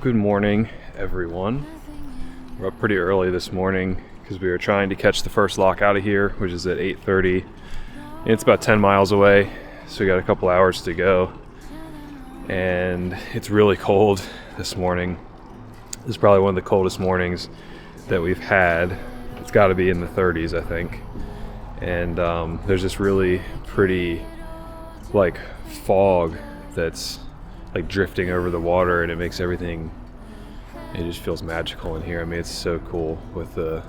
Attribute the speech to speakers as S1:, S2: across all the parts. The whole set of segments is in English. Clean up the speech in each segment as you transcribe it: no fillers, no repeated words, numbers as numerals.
S1: Good morning, everyone. We're up pretty early this morning because we were trying to catch the first lock out of here, which is at 8:30. It's about 10 miles away, so we got a couple hours to go. And it's really cold this morning. This is probably one of the coldest mornings that we've had. It's got to be in the 30s, I think. And there's this really pretty like fog that's like drifting over the water, and it makes everything, it just feels magical in here. I mean, it's so cool with the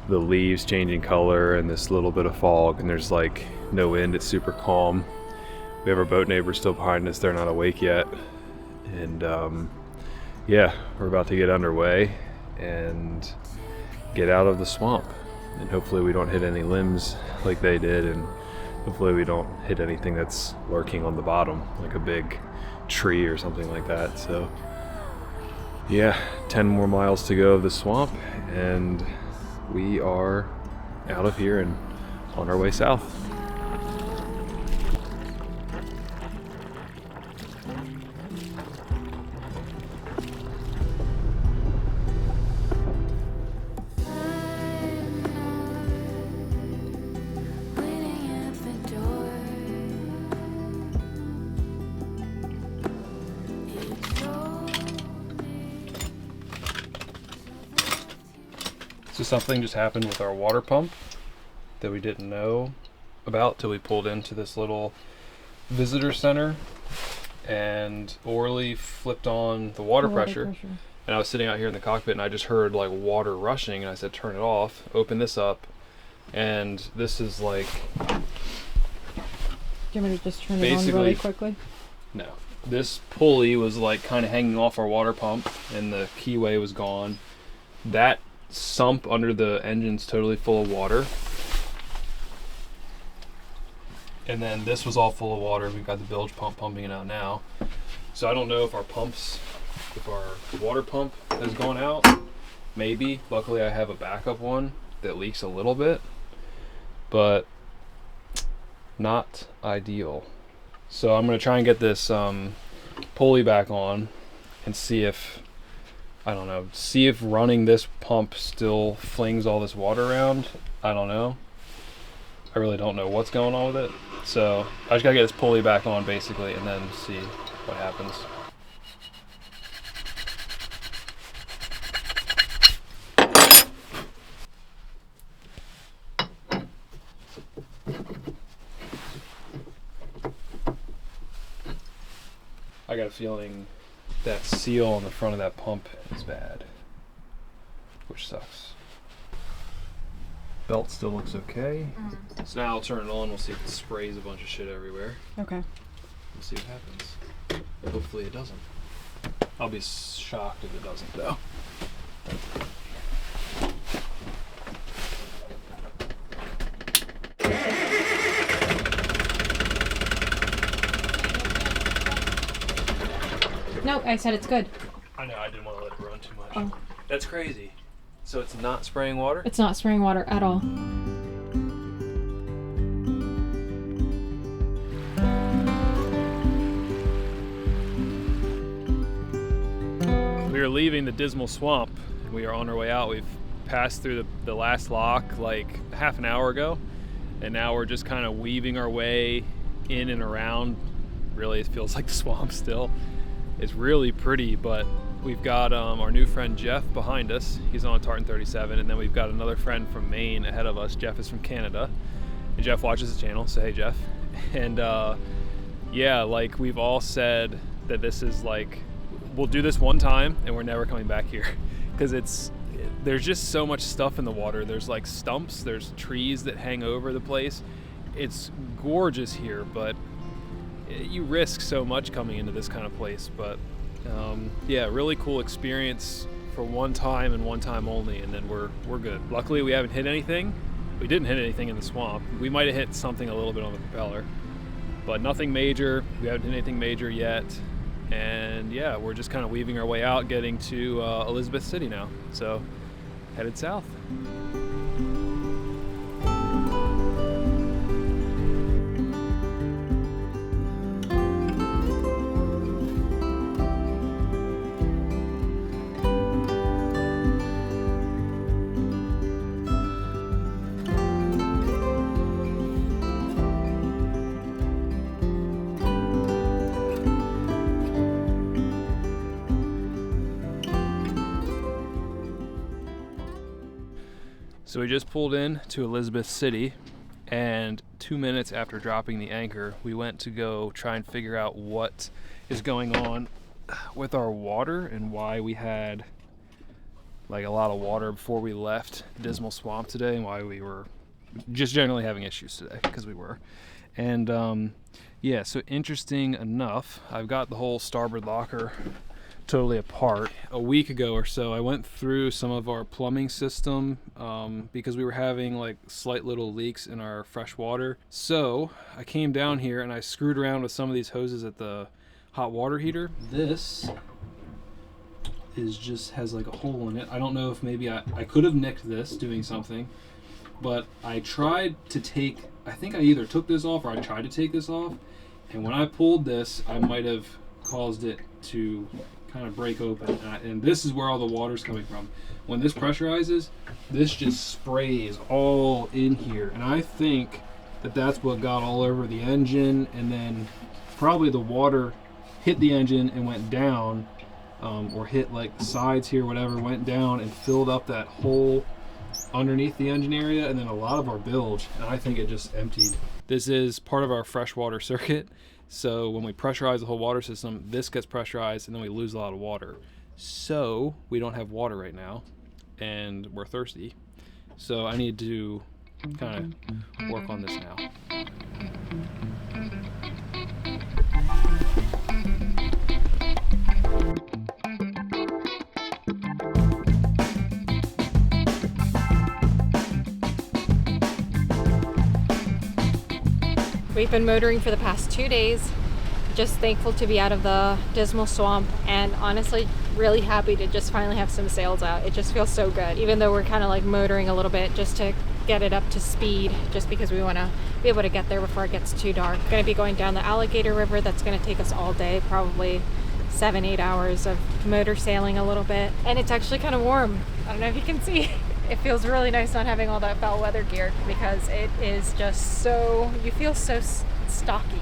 S1: leaves changing color and this little bit of fog, and there's like no wind. It's super calm. We have our boat neighbors still behind us. They're not awake yet. And yeah, we're about to get underway and get out of the swamp, and hopefully we don't hit any limbs like they did, and hopefully we don't hit anything that's lurking on the bottom, like a big tree or something like that. So yeah, 10 more miles to go of the swamp, and we are out of here and on our way south. So something just happened with our water pump that we didn't know about till we pulled into this little visitor center, and Orly flipped on the water pressure. And I was sitting out here in the cockpit and I just heard like water rushing, and I said turn it off, open this up, and this is like,
S2: do you want me to just turn it on really quickly?
S1: No, this pulley was like kind of hanging off our water pump and the keyway was gone. That sump under the engine's totally full of water, and then this was all full of water. We've got the bilge pump pumping it out now, so I don't know if our water pump has gone out. Maybe. Luckily I have a backup one that leaks a little bit, but not ideal. So I'm going to try and get this pulley back on and see if running this pump still flings all this water around. I don't know. I really don't know what's going on with it. So I just gotta get this pulley back on basically, and then see what happens. I got a feeling that seal on the front of that pump is bad, which sucks. Belt still looks okay. So now I'll turn it on. We'll see if it sprays a bunch of shit everywhere.
S2: Okay.
S1: We'll see what happens. Hopefully it doesn't. I'll be shocked if it doesn't, though.
S2: No, I said it's good.
S1: I know, I didn't want to let it run too much.
S2: Oh.
S1: That's crazy. So it's not spraying water?
S2: It's not spraying water at all.
S1: We are leaving the dismal swamp. We are on our way out. We've passed through the last lock like half an hour ago, and now we're just kind of weaving our way in and around. Really, it feels like the swamp still. It's really pretty, but we've got our new friend Jeff behind us. He's on a Tartan 37, and then we've got another friend from Maine ahead of us. Jeff is from Canada, and Jeff watches the channel, so hey Jeff. And yeah, like we've all said that this is like, we'll do this one time and we're never coming back here, because there's just so much stuff in the water. There's like stumps, there's trees that hang over the place. It's gorgeous here, but you risk so much coming into this kind of place. But yeah, really cool experience for one time and one time only, and then we're good. Luckily we haven't hit anything. We didn't hit anything in the swamp. We might have hit something a little bit on the propeller, but nothing major. We haven't hit anything major yet. And yeah, we're just kind of weaving our way out, getting to Elizabeth City now. So headed south. So we just pulled in to Elizabeth City, and 2 minutes after dropping the anchor, we went to go try and figure out what is going on with our water and why we had like a lot of water before we left Dismal Swamp today, and why we were just generally having issues today, because we were. And yeah, so interesting enough, I've got the whole starboard locker totally apart. A week ago or so, I went through some of our plumbing system because we were having like slight little leaks in our fresh water. So I came down here and I screwed around with some of these hoses at the hot water heater. This is just has like a hole in it. I don't know if maybe I could have nicked this doing something, but I tried to take, I think I either took this off or I tried to take this off, and when I pulled this, I might have caused it to kind of break open, and this is where all the water's coming from. When this pressurizes, this just sprays all in here, and I think that that's what got all over the engine, and then probably the water hit the engine and went down, or hit like the sides here, whatever, went down and filled up that hole underneath the engine area, and then a lot of our bilge, and I think it just emptied. This is part of our freshwater circuit. So when we pressurize the whole water system, this gets pressurized and then we lose a lot of water. So we don't have water right now and we're thirsty. So I need to kind of work on this now.
S3: We've been motoring for the past 2 days, just thankful to be out of the Dismal Swamp, and honestly really happy to just finally have some sails out. It just feels so good, even though we're kind of like motoring a little bit just to get it up to speed, just because we want to be able to get there before it gets too dark. Going to be going down the Alligator River. That's going to take us all day, probably 7-8 hours of motor sailing a little bit, and it's actually kind of warm. I don't know if you can see. It feels really nice not having all that foul weather gear, because it is just so, you feel so stocky.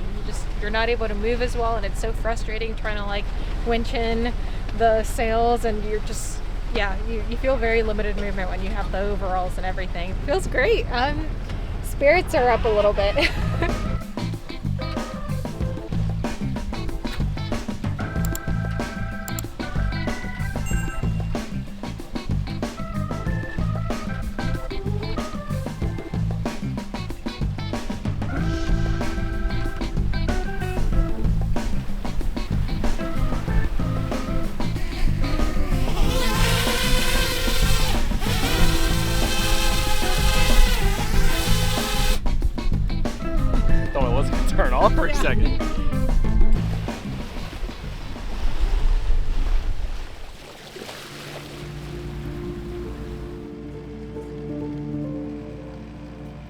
S3: You're not able to move as well, and it's so frustrating trying to like winch in the sails, and you're just, yeah, you feel very limited movement when you have the overalls and everything. It feels great. Spirits are up a little bit.
S1: Turn off for a second.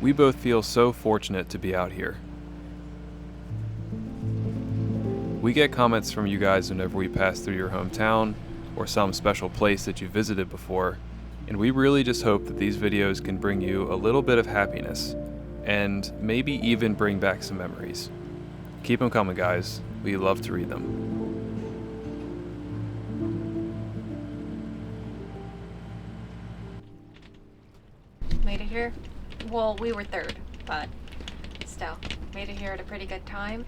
S1: We both feel so fortunate to be out here. We get comments from you guys whenever we pass through your hometown or some special place that you visited before, and we really just hope that these videos can bring you a little bit of happiness and maybe even bring back some memories. Keep them coming, guys. We love to read them.
S3: Made it here. Well, we were third, but still made it here at a pretty good time.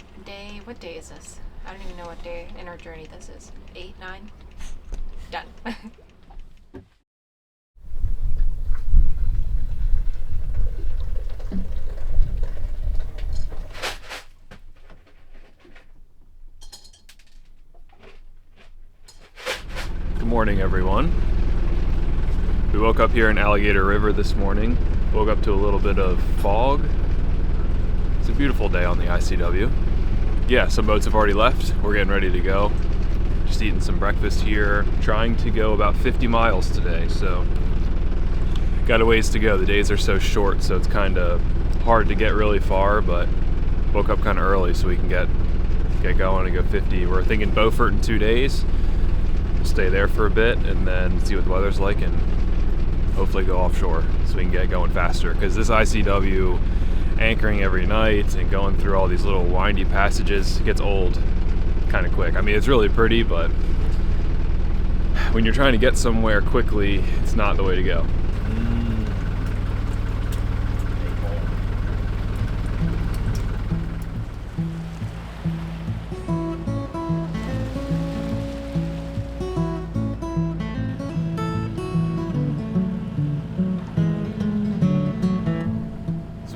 S3: What day is this? I don't even know what day in our journey this is. 8, 9? Done.
S1: Good morning, everyone. We woke up here in Alligator River this morning. Woke up to a little bit of fog. It's a beautiful day on the ICW. Yeah, some boats have already left. We're getting ready to go. Just eating some breakfast here. Trying to go about 50 miles today, so got a ways to go. The days are so short, so it's kind of hard to get really far, but woke up kind of early so we can get going and go 50. We're thinking Beaufort in 2 days. We'll stay there for a bit and then see what the weather's like and hopefully go offshore so we can get going faster, because this ICW anchoring every night and going through all these little windy passages gets old kind of quick. I mean, it's really pretty, but when you're trying to get somewhere quickly, it's not the way to go.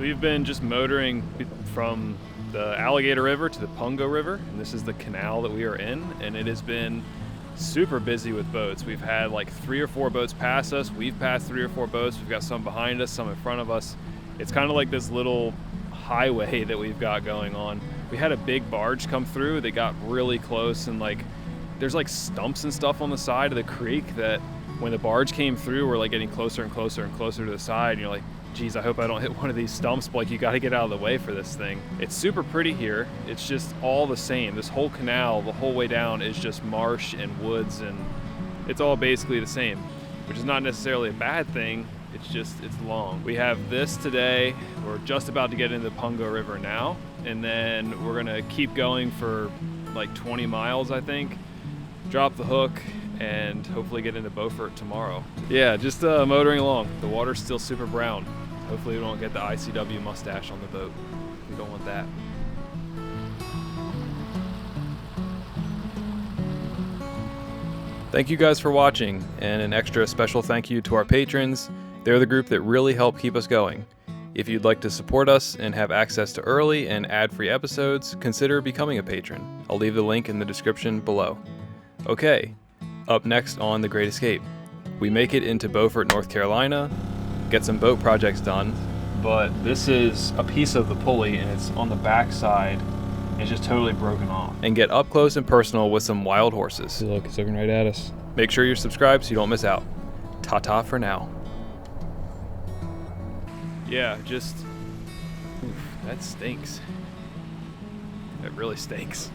S1: we've been just motoring from the Alligator River to the Pungo River, and this is the canal that we are in, and it has been super busy with boats. We've had like 3 or 4 boats pass us. We've passed 3 or 4 boats. We've got some behind us, some in front of us. It's kind of like this little highway that we've got going on. We had a big barge come through. They got really close, and like there's like stumps and stuff on the side of the creek that when the barge came through, we're like getting closer and closer and closer to the side, and you're like, geez, I hope I don't hit one of these stumps, but like you got to get out of the way for this thing. It's super pretty here. It's just all the same. This whole canal, the whole way down, is just marsh and woods, and it's all basically the same, which is not necessarily a bad thing. It's just, it's long. We have this today. We're just about to get into the Pungo River now, and then we're gonna keep going for like 20 miles, I think, drop the hook, and hopefully get into Beaufort tomorrow. Yeah, just motoring along. The water's still super brown. Hopefully we don't get the ICW mustache on the boat. We don't want that. Thank you guys for watching, and an extra special thank you to our patrons. They're the group that really help keep us going. If you'd like to support us and have access to early and ad-free episodes, consider becoming a patron. I'll leave the link in the description below. Okay, up next on The Great Escape, we make it into Beaufort, North Carolina, get some boat projects done, but this is a piece of the pulley and it's on the back side. It's just totally broken off. And get up close and personal with some wild horses.
S4: See, look, it's looking right at us.
S1: Make sure you're subscribed so you don't miss out. Ta-ta for now. Yeah, just, oof, that stinks. That really stinks.